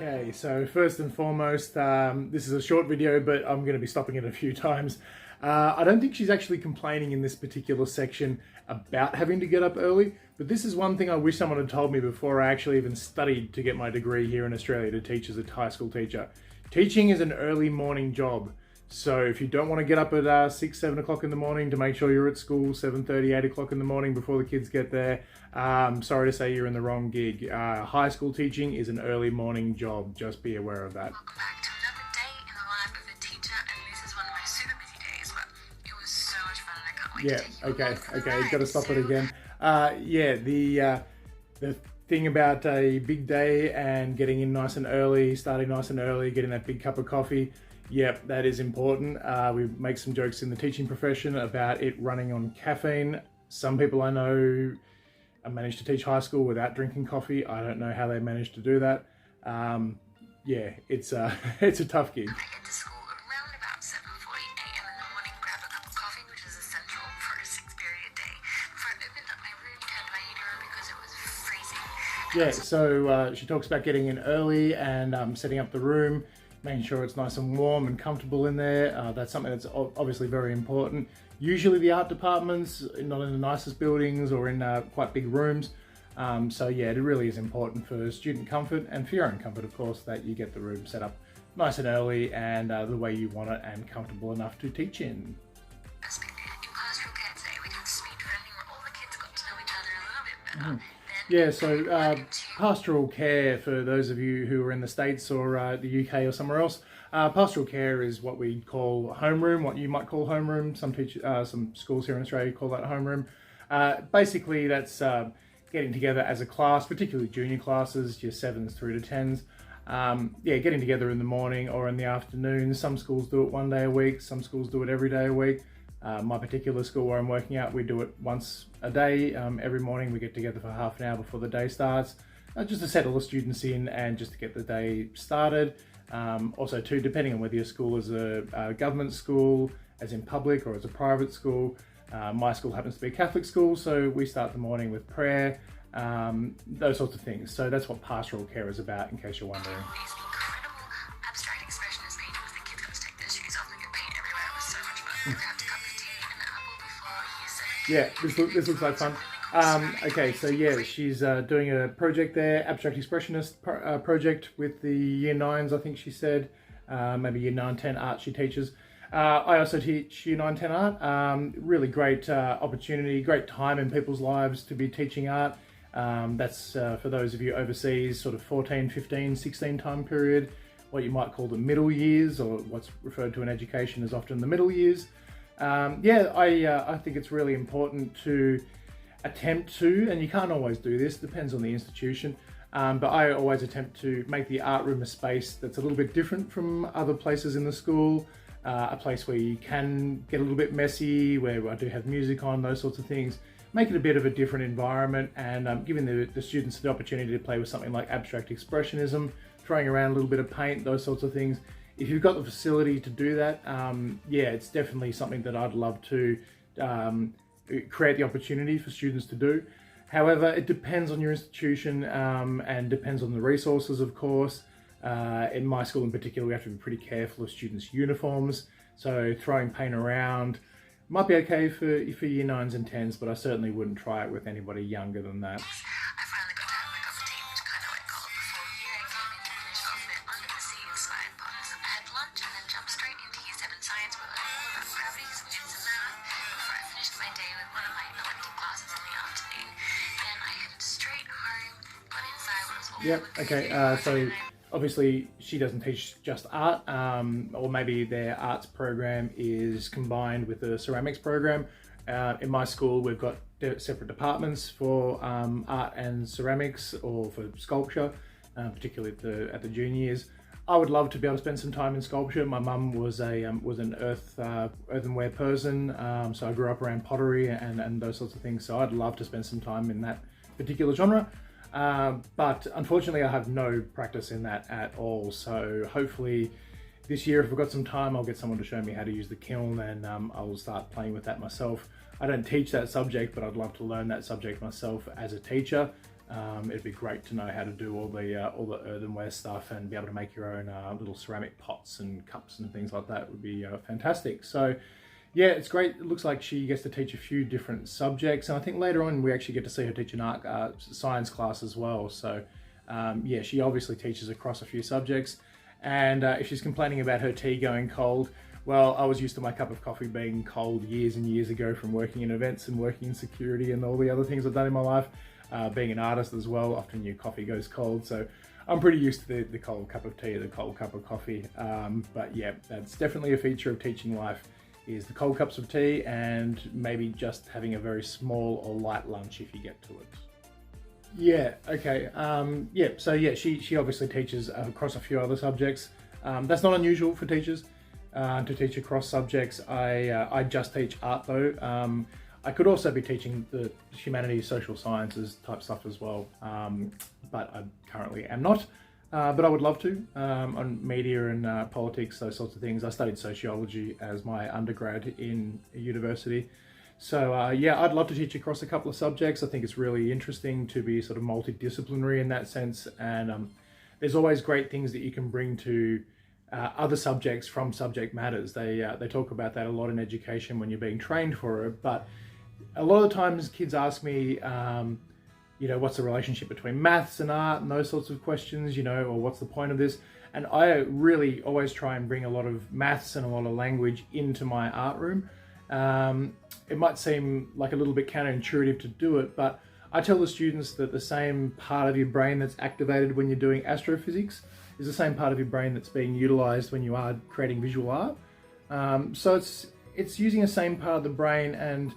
Okay, so first and foremost, this is a short video, but I'm going to be stopping it a few times. I don't think she's actually complaining in this particular section about having to get up early, but this is one thing I wish someone had told me before I actually even studied to get my degree here in Australia to teach as a high school teacher. Teaching is an early morning job. So if you don't want to get up at 6, 7 o'clock in the morning to make sure you're at school 7:30, 8 o'clock in the morning before the kids get there, sorry to say you're in the wrong gig. High school teaching is an early morning job. Just be aware of that. Welcome back to another day in the life of a teacher, and this is one of my super busy days, but it was so much fun and I can't wait to take you along for the ride. Got to stop it again. The thing about a big day and getting in nice and early, starting nice and early, getting that big cup of coffee, yep, that is important. We make some jokes in the teaching profession about it running on caffeine. Some people I know managed to teach high school without drinking coffee. I don't know how they managed to do that. It's a tough gig. I get to school around about 7:40 a.m. in the morning, grab a cup of coffee, which is essential for a 6-period day. Before I opened up my room, turned my heater on because it was freezing. So she talks about getting in early and setting up the room, making sure it's nice and warm and comfortable in there. That's something that's obviously very important. Usually the art departments, not in the nicest buildings or in quite big rooms. It really is important for student comfort and for your own comfort, of course, that you get the room set up nice and early and the way you want it and comfortable enough to teach in. In pastoral care today, we did speed friending where all the kids got to know each other a little bit better. Pastoral care, for those of you who are in the States or the UK or somewhere else, pastoral care is what we call homeroom, what you might call homeroom. Some schools here in Australia call that homeroom. Basically, that's getting together as a class, particularly junior classes, your 7s through to 10s. Getting together in the morning or in the afternoon. Some schools do it one day a week, some schools do it every day a week. My particular school where I'm working at, we do it once a day. Every morning we get together for half an hour before the day starts, just to settle the students in and just to get the day started. Also too, depending on whether your school is a government school, as in public, or as a private school. My school happens to be a Catholic school, so we start the morning with prayer, those sorts of things. So that's what pastoral care is about, in case you're wondering. These incredible abstract expressionist paintings, the kids got to take their shoes off and get paint everywhere. It was so much fun. We grabbed a cup of tea and an apple before you said. This looks like fun. She's doing a project there, abstract expressionist project with the year 9s, I think she said, maybe year 9, 10 art she teaches. I also teach year 9, 10 art. Really great opportunity, great time in people's lives to be teaching art. That's for those of you overseas, sort of 14, 15, 16 time period, what you might call the middle years, or what's referred to in education as often the middle years. I think it's really important to attempt to, and you can't always do this, depends on the institution, but I always attempt to make the art room a space that's a little bit different from other places in the school, a place where you can get a little bit messy, where I do have music on, those sorts of things. Make it a bit of a different environment, and giving the students the opportunity to play with something like abstract expressionism, throwing around a little bit of paint, those sorts of things. If you've got the facility to do that, it's definitely something that I'd love to create the opportunity for students to do. However, it depends on your institution and depends on the resources, of course. In my school in particular, we have to be pretty careful of students' uniforms, so throwing paint around might be okay for year 9s and 10s, but I certainly wouldn't try it with anybody younger than that. I finally got to have my cup of tea, which kind of went cold before I came in to finish off their Under the Sea inspired pots. I had lunch and then jumped straight into year 7 science, where I learned all about gravity, some chits and math, before I finished my day with one of my elective classes in the afternoon. Then I headed straight home, got inside what was all So obviously she doesn't teach just art, or maybe their arts program is combined with the ceramics program. In my school, we've got separate departments for art and ceramics, or for sculpture, particularly at the junior years. I would love to be able to spend some time in sculpture. My mum was an earthenware person, so I grew up around pottery and those sorts of things. So I'd love to spend some time in that particular genre. But unfortunately I have no practice in that at all. So hopefully this year, if I've got some time, I'll get someone to show me how to use the kiln, and I'll start playing with that myself. I don't teach that subject, but I'd love to learn that subject myself as a teacher. It'd be great to know how to do all the earthenware stuff and be able to make your own little ceramic pots and cups and things like that. Would be fantastic. So yeah, it's great. It looks like she gets to teach a few different subjects, and I think later on we actually get to see her teach an art science class as well. So yeah, she obviously teaches across a few subjects. And if she's complaining about her tea going cold, well, I was used to my cup of coffee being cold years and years ago from working in events and working in security and all the other things I've done in my life. Being an artist as well, often your coffee goes cold. So I'm pretty used to the cold cup of tea, the cold cup of coffee. But yeah, that's definitely a feature of teaching life, is the cold cups of tea and maybe just having a very small or light lunch if you get to it. Yeah, okay. Yeah, so yeah, she obviously teaches across a few other subjects. That's not unusual for teachers to teach across subjects. I just teach art though. I could also be teaching the humanities, social sciences type stuff as well, but I currently am not. But I would love to, on media and politics, those sorts of things. I studied sociology as my undergrad in university. So yeah, I'd love to teach across a couple of subjects. I think it's really interesting to be sort of multidisciplinary in that sense. And there's always great things that you can bring to other subjects from subject matters. They talk about that a lot in education when you're being trained for it. But a lot of the times kids ask me, you know, what's the relationship between maths and art and those sorts of questions, you know, or what's the point of this? And I really always try and bring a lot of maths and a lot of language into my art room. It might seem like a little bit counterintuitive to do it, but I tell the students that the same part of your brain that's activated when you're doing astrophysics is the same part of your brain that's being utilized when you are creating visual art. So it's using the same part of the brain, and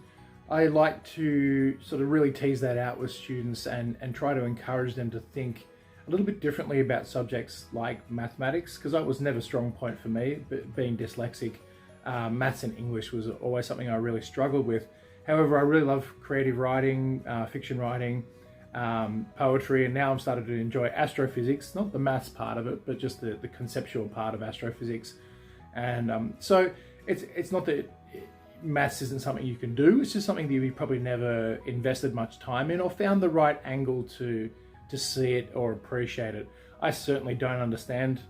I like to sort of really tease that out with students and try to encourage them to think a little bit differently about subjects like mathematics, because that was never a strong point for me, but being dyslexic. Maths and English was always something I really struggled with. However, I really love creative writing, fiction writing, poetry, and now I'm starting to enjoy astrophysics, not the maths part of it, but just the conceptual part of astrophysics. And so it's not that maths isn't something you can do, it's just something that you probably never invested much time in or found the right angle to see it or appreciate it. I certainly don't understand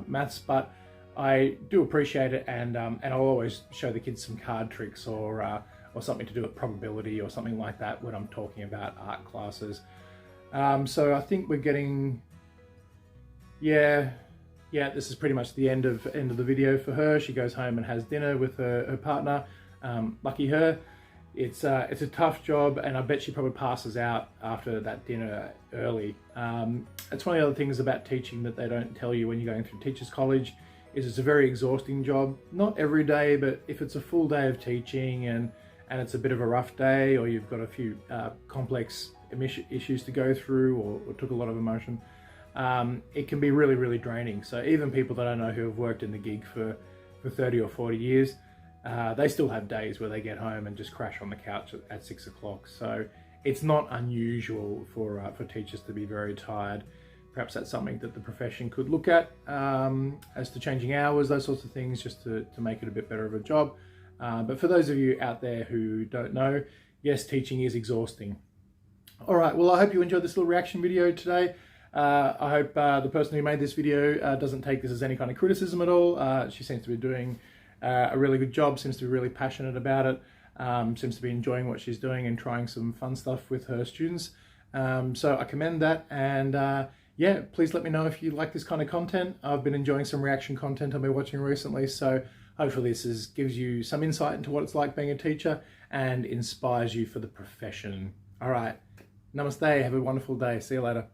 maths, but I do appreciate it, and I'll always show the kids some card tricks or something to do with probability or something like that when I'm talking about art classes. So I think we're getting, yeah, this is pretty much the end of the video for her. She goes home and has dinner with her partner. Lucky her. It's a tough job, and I bet she probably passes out after that dinner early. It's one of the other things about teaching that they don't tell you when you're going through teachers college, is it's a very exhausting job. Not every day, but if it's a full day of teaching and it's a bit of a rough day, or you've got a few complex issues to go through, or took a lot of emotion, it can be really, really draining. So even people that I know who have worked in the gig for 30 or 40 years, they still have days where they get home and just crash on the couch at 6 o'clock. So it's not unusual for teachers to be very tired. Perhaps that's something that the profession could look at as to changing hours, those sorts of things, just to make it a bit better of a job. But for those of you out there who don't know, yes, teaching is exhausting. All right, well, I hope you enjoyed this little reaction video today. I hope the person who made this video doesn't take this as any kind of criticism at all. She seems to be doing a really good job, seems to be really passionate about it, seems to be enjoying what she's doing and trying some fun stuff with her students. So I commend that, and yeah, please let me know if you like this kind of content. I've been enjoying some reaction content I've been watching recently, so hopefully this gives you some insight into what it's like being a teacher and inspires you for the profession. All right, namaste, have a wonderful day. See you later.